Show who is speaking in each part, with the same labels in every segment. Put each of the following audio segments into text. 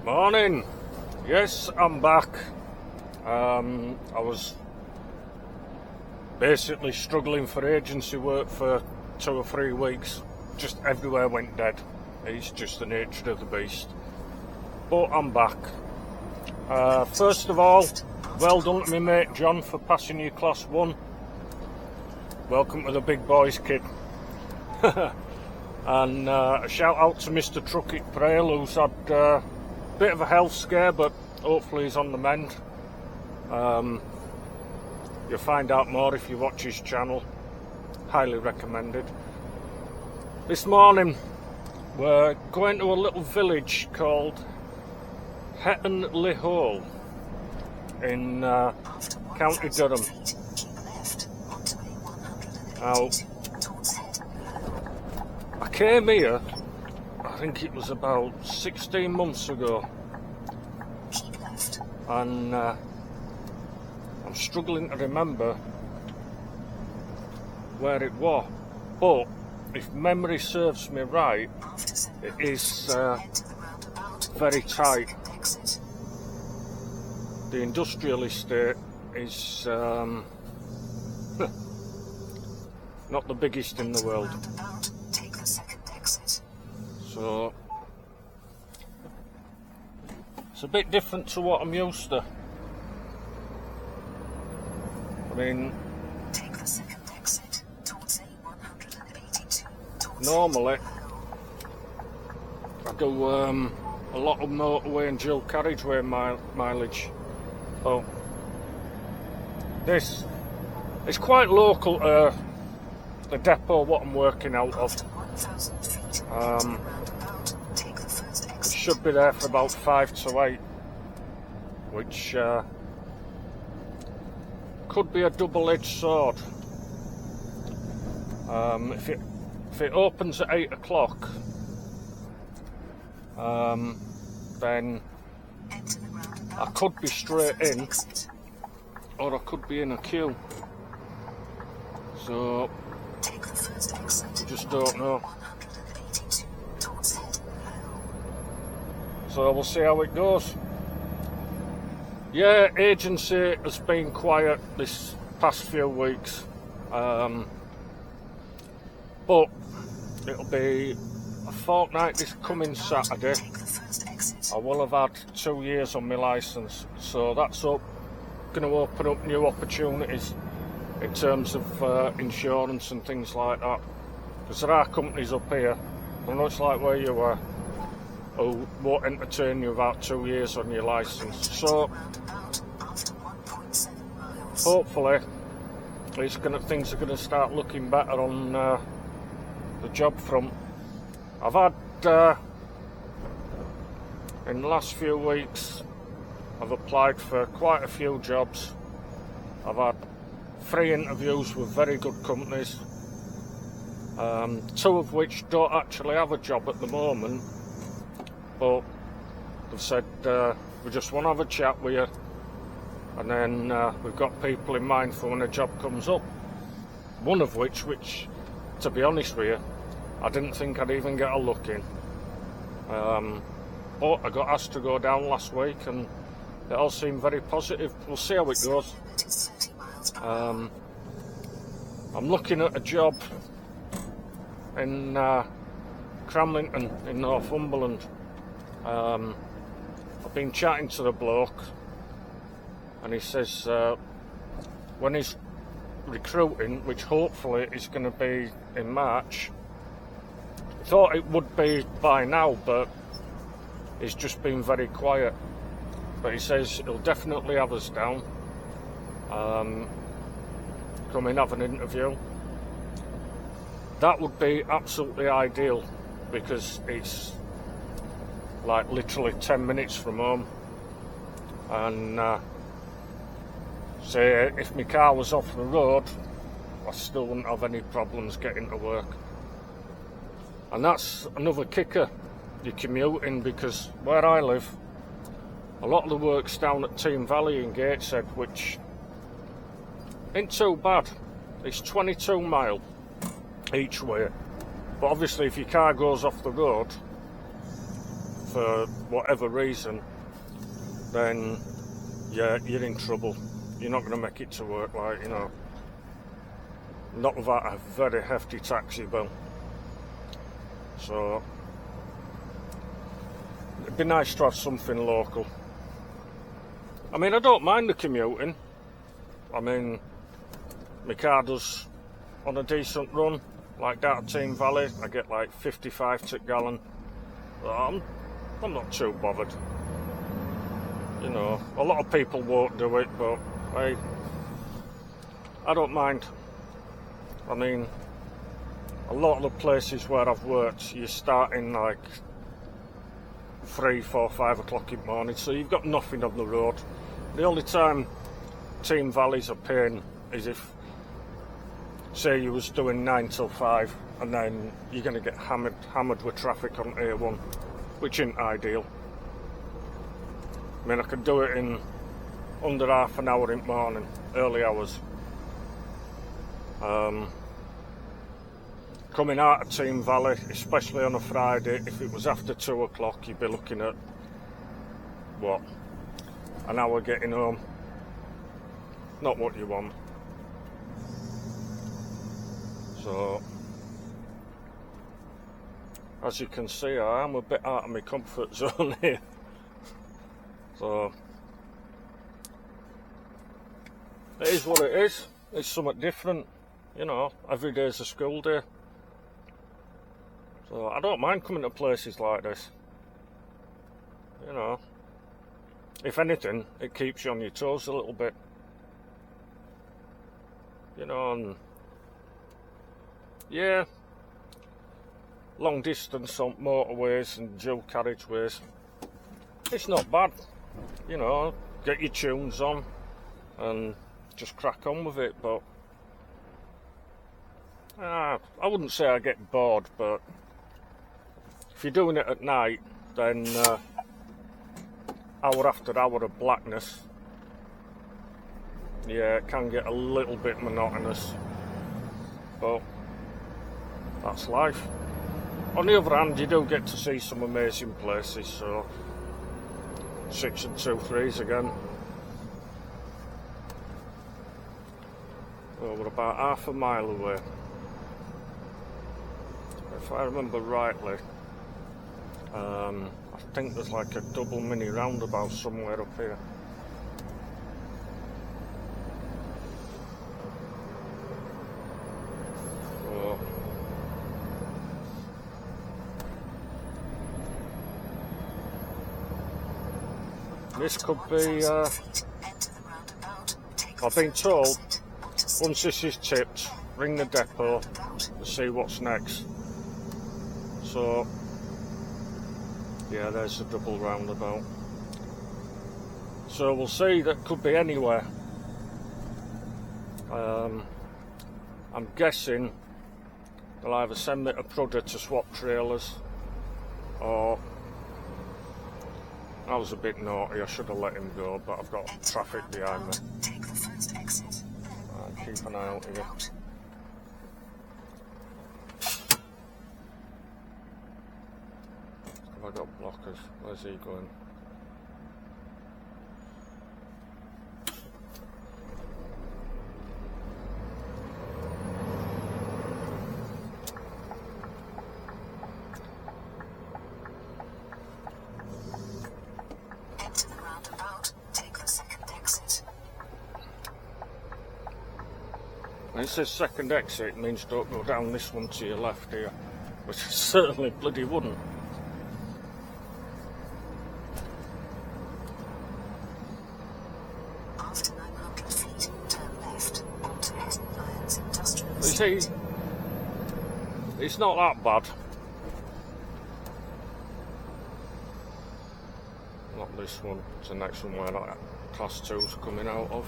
Speaker 1: Morning. Yes, I'm back. I was basically struggling for agency work for 2 or 3 weeks. Just everywhere went dead. It's just the nature of the beast. But I'm back. First of all, well done to my mate John for passing your Class 1. Welcome to the big boys, kid. And a shout out to Mr. Truckett Prail, who's had a bit of a health scare, but hopefully he's on the mend. You'll find out more if you watch his channel. Highly recommended. This morning we're going to a little village called Hetton Hole in County Durham. Now, I came here, I think it was about 16 months ago, and I'm struggling to remember where it was, but if memory serves me right, it is very tight. The industrial estate is not the biggest in the world. So it's a bit different to what I'm used to. I mean, normally I do a lot of motorway and dual carriageway mileage. Oh, this is quite local to the depot what I'm working out of. It should be there for about 5 to 8, which could be a double-edged sword. If it opens at 8 o'clock, then I could be straight in, or I could be in a queue. So I just don't know. So we'll see how it goes. Yeah, agency has been quiet this past few weeks, but it'll be a fortnight this coming Saturday. I will have had 2 years on my licence, so that's going to open up new opportunities in terms of insurance and things like that. Because there are companies up here, I know it's like where you are, who won't entertain you without 2 years on your licence. So hopefully things are going to start looking better on the job front. I've had in the last few weeks I've applied for quite a few jobs. I've had 3 interviews with very good companies, 2 of which don't actually have a job at the moment, but they've said we just want to have a chat with you, and then we've got people in mind for when a job comes up. One of which to be honest with you, I didn't think I'd even get a look in, but I got asked to go down last week and it all seemed very positive. We'll see how it goes. I'm looking at a job in Cramlington in Northumberland. I've been chatting to the bloke, and he says when he's recruiting, which hopefully is going to be in March, I thought it would be by now, but it's just been very quiet. But he says he'll definitely have us down. Come in, have an interview. That would be absolutely ideal, because it's like literally 10 minutes from home, and say if my car was off the road, I still wouldn't have any problems getting to work. And that's another kicker, you're commuting, because where I live, a lot of the work's down at Team Valley in Gateshead, which ain't too bad. It's 22 mile each way, but obviously if your car goes off the road, for whatever reason, then yeah, you're in trouble. You're not going to make it to work, like, you know. Not without a very hefty taxi bill. So it'd be nice to have something local. I mean, I don't mind the commuting. I mean, my car does on a decent run, like down to Team Valley, I get like 55 to gallon. I'm not too bothered. You know, a lot of people won't do it, but hey, I don't mind. I mean, a lot of the places where I've worked, you're starting like 3, 4, 5 o'clock in the morning, so you've got nothing on the road. The only time Team Valley's a pain is if, say, you was doing 9 till 5, and then you're going to get hammered with traffic on A1, which isn't ideal. I mean, I could do it in under half an hour in the morning, early hours. Coming out of Team Valley, especially on a Friday, if it was after 2 o'clock, you'd be looking at, what, an hour getting home. Not what you want. So, as you can see, I am a bit out of my comfort zone here. So, it is what it is. It's something different. You know, every day's a school day. So, I don't mind coming to places like this. You know, if anything, it keeps you on your toes a little bit. You know, and yeah, long distance on motorways and dual carriageways, it's not bad. You know, get your tunes on and just crack on with it. But I wouldn't say I get bored, but if you're doing it at night, then hour after hour of blackness, yeah, it can get a little bit monotonous, but that's life. On the other hand, you do get to see some amazing places, so 6 and 2 3s again. Oh, we're about half a mile away. If I remember rightly, I think there's like a double mini roundabout somewhere up here. So, this could be, I've been told, once this is tipped, ring the depot to see what's next. So, yeah, there's the double roundabout. So we'll see, that could be anywhere. I'm guessing they'll either send me to Prudder to swap trailers, or I was a bit naughty, I should have let him go, but I've got traffic behind me. Take the first exit. Keep an eye out here. Have I got blockers? Where's he going?
Speaker 2: Enter the roundabout, take the second exit.
Speaker 1: When it says second exit, it means don't go down this one to your left here, which it certainly bloody wouldn't.
Speaker 2: After 900 feet, turn left onto Lyons Industrial
Speaker 1: You
Speaker 2: Estate.
Speaker 1: see, it's not that bad. Not this one, it's the next one where that Class 2's coming out of.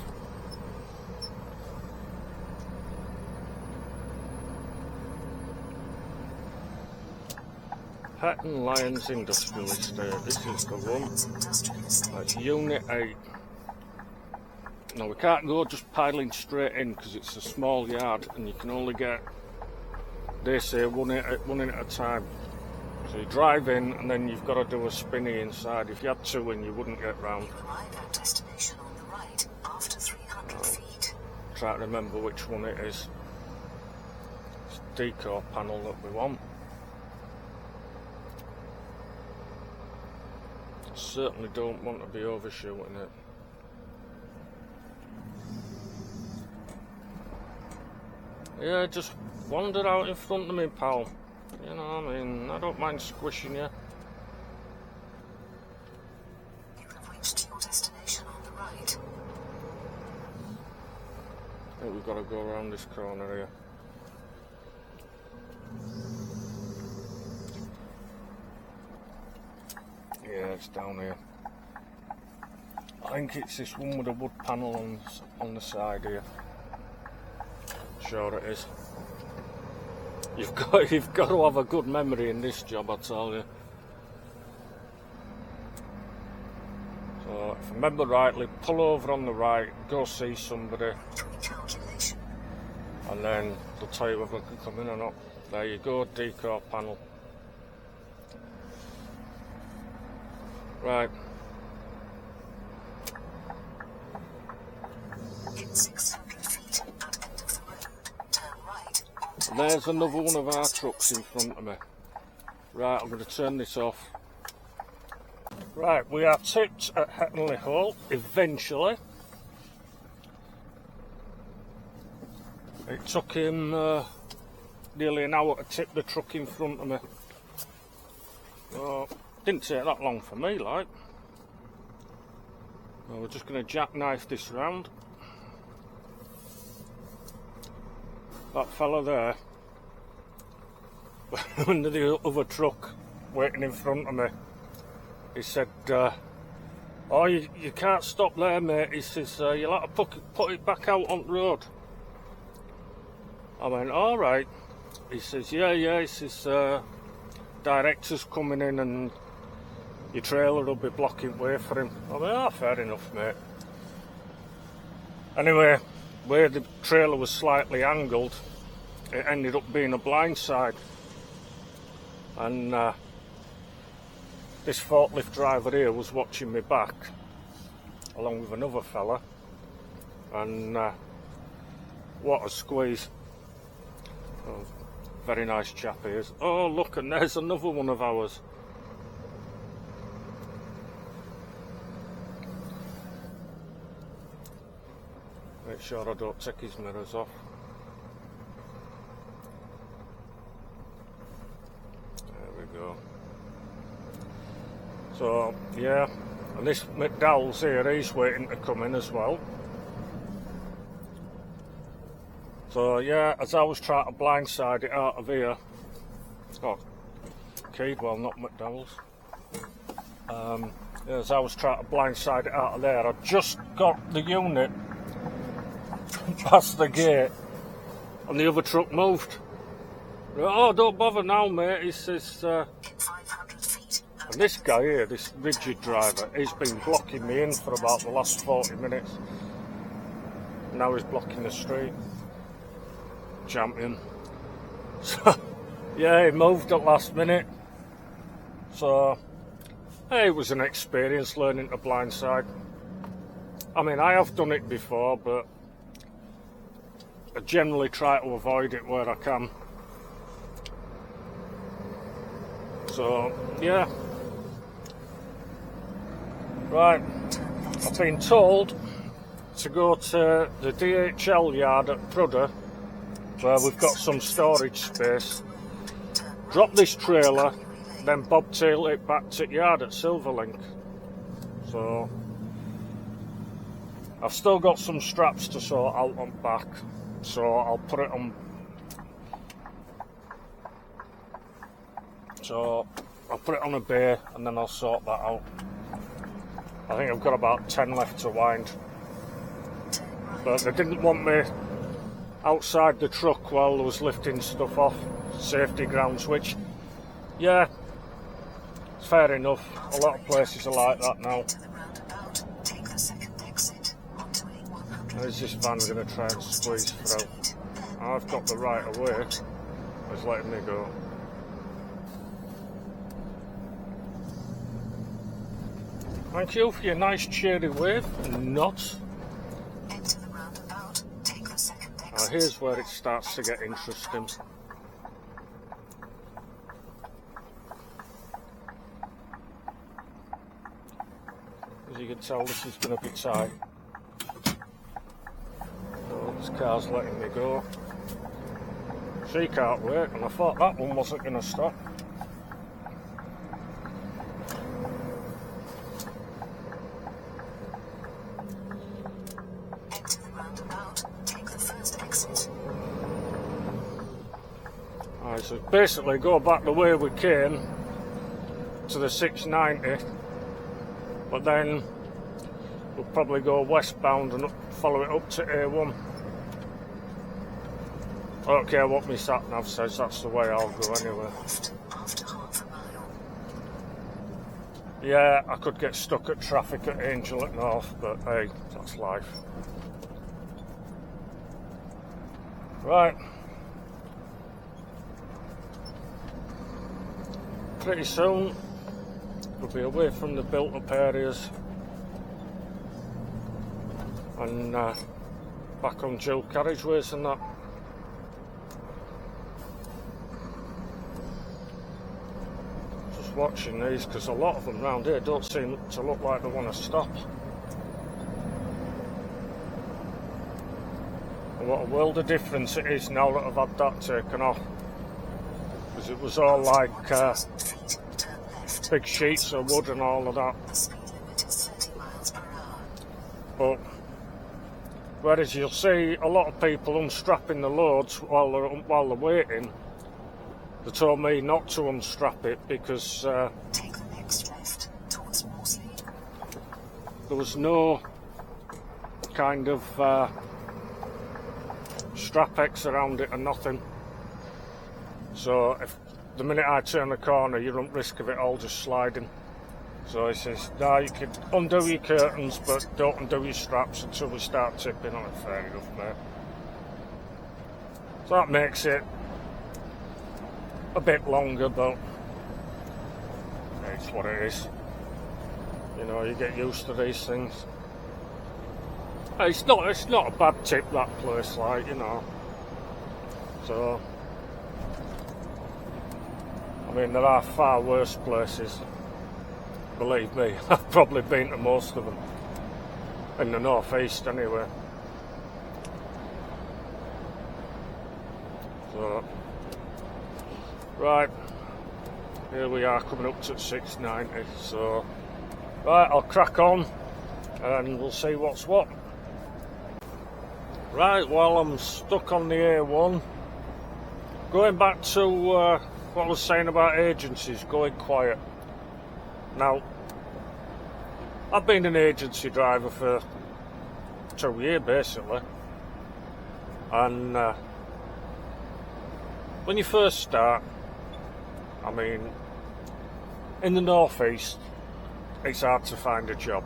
Speaker 1: Hatton Lyons Industrial Estate, this is the one. That's Unit 8. Now we can't go just piling straight in because it's a small yard and you can only get, they say, one in at a time. So you drive in and then you've got to do a spinny inside. If you had two in, you wouldn't get round.
Speaker 2: You arrive at destination on the right after 300 feet.
Speaker 1: Try to remember which one it is. It's the decor panel that we want. Certainly don't want to be overshooting it. Yeah, just wander out in front of me, pal. You know what I mean? I don't mind squishing you.
Speaker 2: You have reached your destination on the right.
Speaker 1: I think we've got to go around this corner here. Yeah, it's down here. I think it's this one with a wood panel on the side here. Sure it is. You've got to have a good memory in this job, I tell you. So if I remember rightly, pull over on the right, go see somebody, and then they'll tell you whether they can come in or not. There you go, decor panel. Right.
Speaker 2: In 600 feet at end of the road, turn right onto
Speaker 1: There's another one of our trucks in front of me. Right, I'm going to turn this off. Right, we are tipped at Hettonley Hall, eventually. It took him nearly an hour to tip the truck in front of me. Well, didn't take that long for me, like. Well, we're just going to jackknife this round. That fella there, under the other truck, waiting in front of me, he said, oh, you can't stop there, mate. He says, you'll have to put it back out on the road. I went, all right. He says, yeah. He says, director's coming in and your trailer will be blocking way for him. I went, oh, fair enough, mate. Anyway, where the trailer was slightly angled, it ended up being a blind side. And this forklift driver here was watching me back, along with another fella. And what a squeeze. Oh, very nice chap he is. Oh, look, and there's another one of ours. Make sure I don't take his mirrors off. There we go. So, yeah, and this McDowell's here, he's waiting to come in as well. So, yeah, as I was trying to blindside it out of here, oh, Keedwell, not McDowell's. As I was trying to blindside it out of there, I just got the unit past the gate and the other truck moved. Oh, don't bother now, mate. He says, and this guy here, this rigid driver, he's been blocking me in for about the last 40 minutes. Now he's blocking the street. Champion. So, yeah, he moved at last minute. So, hey, it was an experience learning to blindside. I mean, I have done it before, but I generally try to avoid it where I can. So, yeah. Right, I've been told to go to the DHL yard at Prudder, where we've got some storage space, drop this trailer, then bobtail it back to the yard at Silverlink. So, I've still got some straps to sort out on back, so I'll put it on. So, I'll put it on a bay and then I'll sort that out. I think I've got about 10 left to wind. But they didn't want me outside the truck while I was lifting stuff off, safety grounds, which, yeah, it's fair enough. A lot of places are like that now. There's this van going to try and squeeze through. I've got the right of way. It's letting me go. Thank you for your nice cheery wave and nod.
Speaker 2: Enter the roundabout. Take the second
Speaker 1: Now
Speaker 2: exit.
Speaker 1: here's where it starts to get interesting. As you can tell, this is going to be tight. So this car's letting me go. She can't wait, and I thought that one wasn't going to stop.
Speaker 2: Enter the roundabout. Take the first exit.
Speaker 1: Alright, so basically go back the way we came to the 690, but then we'll probably go westbound and follow it up to A1. I don't care what my sat nav says, that's the way I'll go anyway.
Speaker 2: Left after half a mile.
Speaker 1: Yeah, I could get stuck at traffic at Angel at North, but hey, that's life. Right. Pretty soon, we'll be away from the built-up areas and back on dual carriageways and that. Just watching these because a lot of them round here don't seem to look like they want to stop. And what a world of difference it is now that I've had that taken off. Because it was all like
Speaker 2: Turn left.
Speaker 1: big sheets of wood and all of that.
Speaker 2: The speed limit is 30 miles per hour.
Speaker 1: But whereas you'll see a lot of people unstrapping the loads while they're waiting, they told me not to unstrap it because
Speaker 2: Take the next left towards Morsley.
Speaker 1: there was no kind of strap X around it and nothing. So if the minute I turn the corner, you run risk of it all just sliding. So he says, no, you can undo your curtains, but don't undo your straps until we start tipping on it. Fair enough, mate. So that makes it a bit longer, but it's what it is. You know, you get used to these things. It's not a bad tip, that place, like, you know. So, I mean, there are far worse places. Believe me, I've probably been to most of them. In the northeast, anyway. So, right, here we are coming up to 690. So, right, I'll crack on and we'll see what's what. Right, well, I'm stuck on the A1. Going back to what I was saying about agencies going quiet. Now, I've been an agency driver for 2 years basically, and when you first start, I mean, in the northeast, it's hard to find a job.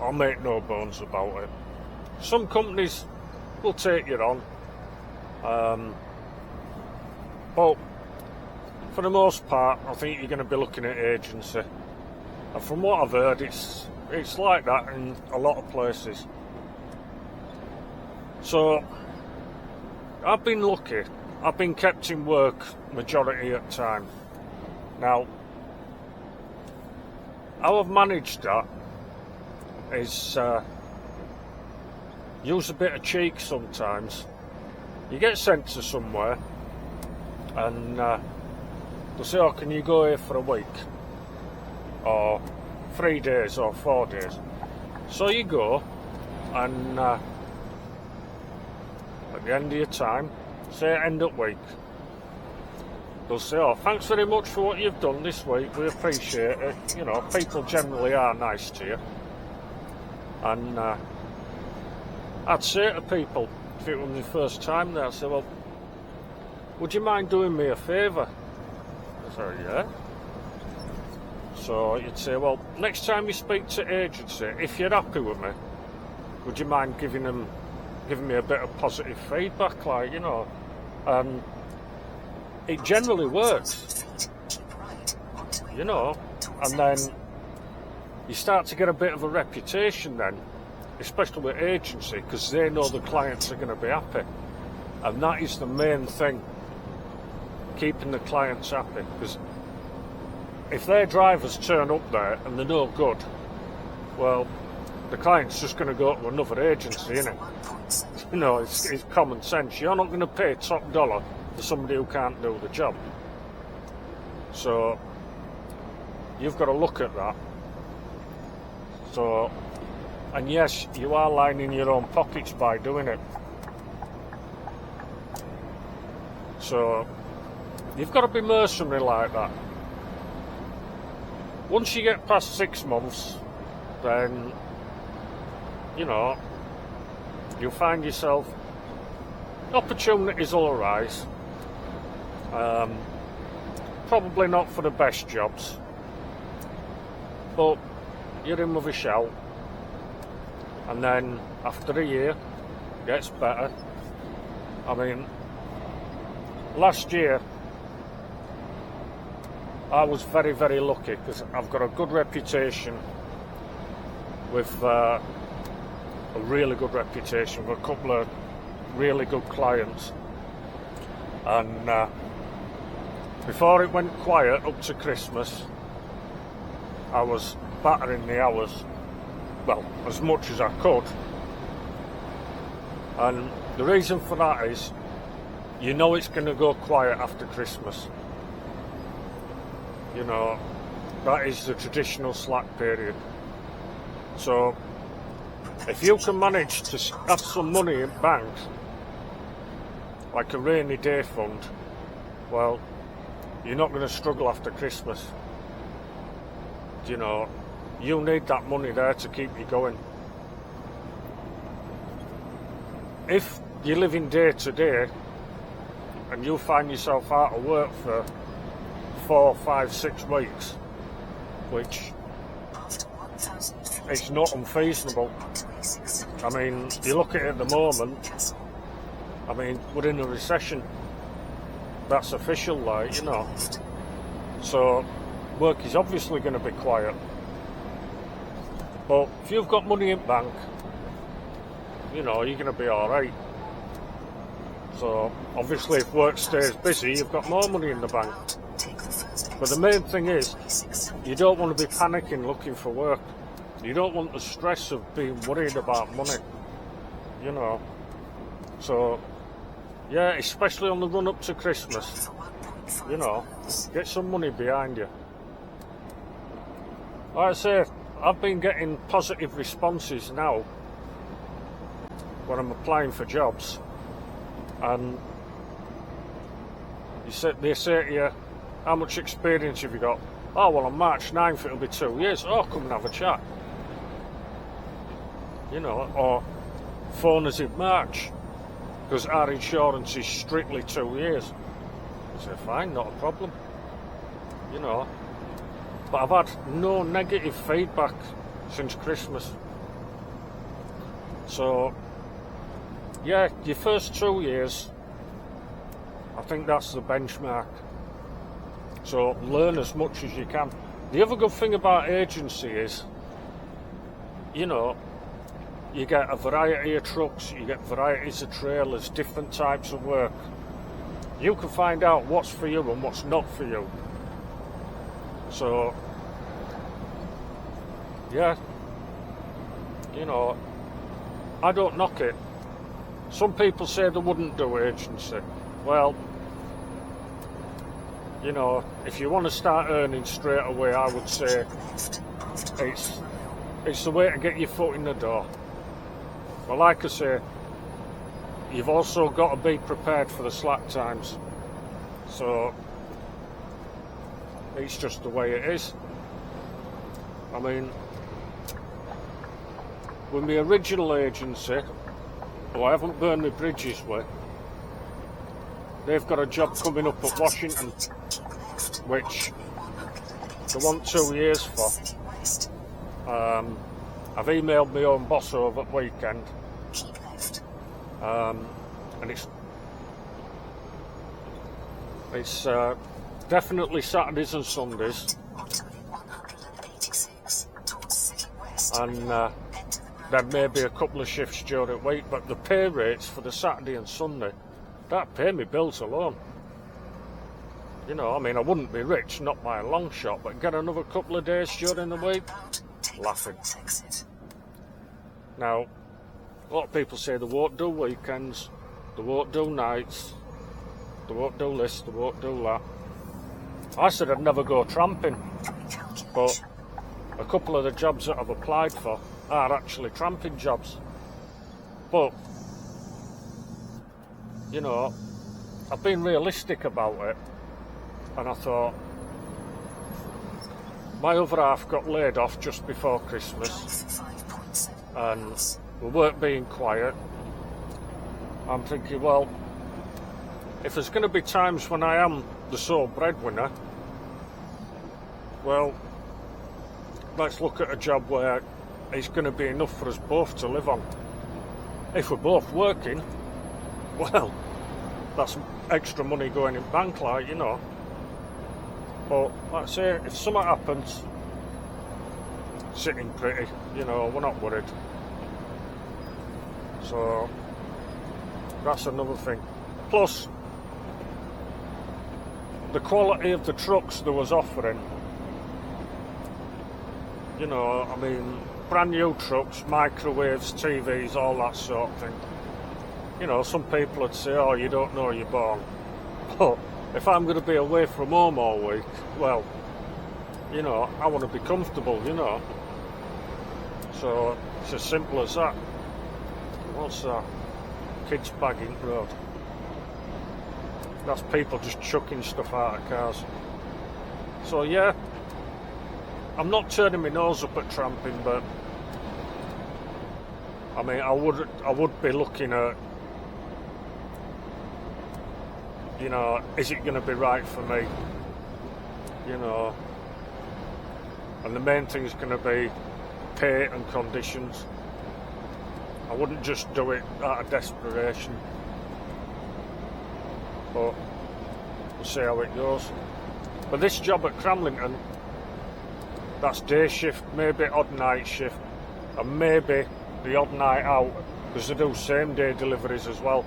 Speaker 1: I'll make no bones about it. Some companies will take you on, but for the most part, I think you're going to be looking at agency. And from what I've heard, it's like that in a lot of places. So, I've been lucky. I've been kept in work majority of the time. Now, how I've managed that is use a bit of cheek sometimes. You get sent to somewhere and they'll say, oh, can you go here for a week? Or 3 days or 4 days. So you go and at the end of your time, say end of week, they'll say, oh, thanks very much for what you've done this week, we appreciate it. You know, people generally are nice to you. And I'd say to people, if it was my first time there, I'd say, well, would you mind doing me a favour? I said, yeah. So you'd say, well, next time you speak to agency, if you're happy with me, would you mind giving me a bit of positive feedback, like, you know? It generally works, you know, and then you start to get a bit of a reputation then, especially with agency, because they know the clients are going to be happy. And that is the main thing, keeping the clients happy. Because if their drivers turn up there and they're no good, well, the client's just going to go to another agency, isn't it? You know, it's common sense. You're not going to pay top dollar for somebody who can't do the job. So you've got to look at that. So, and yes, you are lining your own pockets by doing it. So you've got to be mercenary like that. Once you get past 6 months, then, you know, you'll find yourself, opportunities will arise. Probably not for the best jobs, but you're in with a shout. And then after a year, it gets better. I mean, last year, I was very, very lucky because I've got a good reputation with a really good reputation with a couple of really good clients. And before it went quiet up to Christmas, I was battering the hours, well, as much as I could. And the reason for that is, you know it's going to go quiet after Christmas. You know, that is the traditional slack period. So if you can manage to have some money in bank, like a rainy day fund, well, you're not going to struggle after Christmas. You know, you need that money there to keep you going. If you're living day to day and you find yourself out of work for 4, 5, 6 weeks, which it's not unfeasible. I mean, you look at it at the moment, I mean, we're in a recession. That's official, like, you know. So work is obviously going to be quiet. But if you've got money in bank, you know, you're going to be alright. So obviously if work stays busy, you've got more money in the bank. But the main thing is, you don't want to be panicking looking for work. You don't want the stress of being worried about money, you know. So, yeah, especially on the run up to Christmas, you know, get some money behind you. Like I say, I've been getting positive responses now when I'm applying for jobs. And they say to you, how much experience have you got? Oh, well, on March 9th it'll be 2 years. Oh, come and have a chat. You know, or phone us in March, because our insurance is strictly 2 years. I say, fine, not a problem. You know, but I've had no negative feedback since Christmas. So, yeah, your first 2 years, I think that's the benchmark. So learn as much as you can. The other good thing about agency is, you know, you get a variety of trucks, you get varieties of trailers, different types of work. You can find out what's for you and what's not for you. So, yeah, you know, I don't knock it. Some people say they wouldn't do agency. Well, you know, if you want to start earning straight away, I would say it's the way to get your foot in the door. But like I say, you've also got to be prepared for the slack times. So it's just the way it is. I mean, with my original agency, who I haven't burned my bridges with, they've got a job coming up at Washington, which they want 2 years for. I've emailed my own boss over at weekend, and it's definitely Saturdays and Sundays. and then maybe a couple of shifts during the week, but the pay rates for the Saturday and Sunday, that pay me bills alone. You know, I mean, I wouldn't be rich, not by a long shot, but get another couple of days during the week, laughing. Now, a lot of people say they won't do weekends, they won't do nights, they won't do this, they won't do that. I said I'd never go tramping, but a couple of the jobs that I've applied for are actually tramping jobs. But, you know, I've been realistic about it, and I thought, my other half got laid off just before Christmas, and we weren't being quiet. I'm thinking, well, if there's going to be times when I am the sole breadwinner, well, let's look at a job where it's going to be enough for us both to live on. If we're both working, well, that's extra money going in bank, like, you know. But like I say, if something happens, sitting pretty, you know, we're not worried. So that's another thing. Plus, the quality of the trucks they was offering, you know, I mean, brand new trucks, microwaves, TVs, all that sort of thing. You know, some people would say, oh, you don't know you're born. But if I'm going to be away from home all week, well, you know, I want to be comfortable, you know. So it's as simple as that. What's that? Kids bagging road. That's people just chucking stuff out of cars. So yeah, I'm not turning my nose up at tramping, but I mean, I would be looking at, you know, is it going to be right for me? You know, and the main thing is going to be pay and conditions. I wouldn't just do it out of desperation, but we'll see how it goes. But this job at Cramlington, that's day shift, maybe odd night shift, and maybe the odd night out, because they do same day deliveries as well.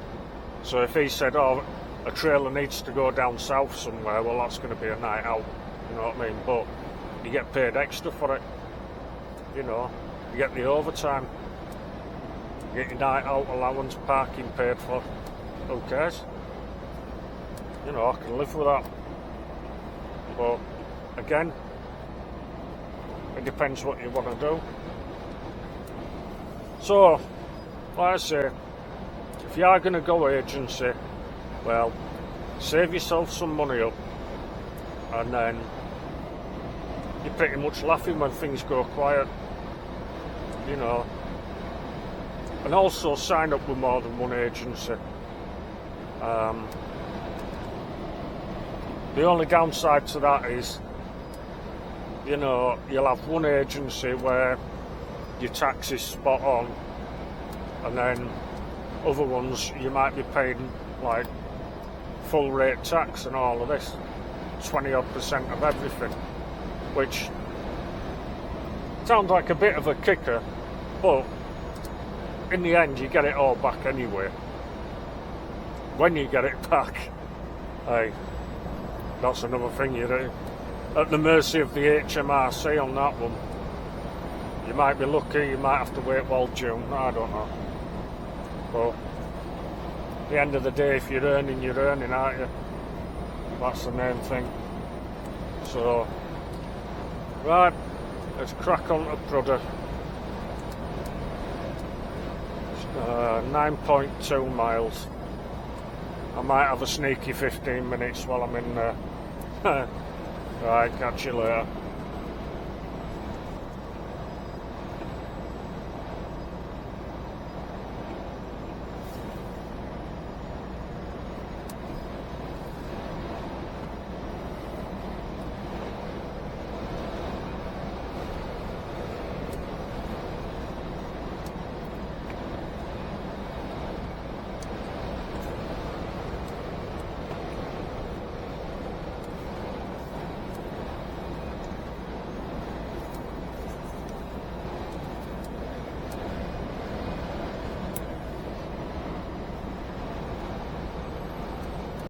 Speaker 1: So if he said, oh, a trailer needs to go down south somewhere, well, that's going to be a night out, you know what I mean? But you get paid extra for it, you know, you get the overtime, you get your night out allowance, parking paid for, who cares? You know, I can live with that. But again, it depends what you want to do. So, like I say, if you are going to go agency, well, save yourself some money up, and then you're pretty much laughing when things go quiet, you know. And also sign up with more than one agency. The only downside to that is, you know, you'll have one agency where your tax is spot on, and then other ones you might be paying like full rate tax and all of this, 20% of everything, which sounds like a bit of a kicker, but in the end you get it all back anyway. When you get it back, hey, that's another thing, you're at the mercy of the HMRC on that one. You might be lucky, you might have to wait till June, I don't know. But at the end of the day, if you're earning, aren't you? That's the main thing. So, right, let's crack on to Prudder. 9.2 miles. I might have a sneaky 15 minutes while I'm in there. Right, catch you later.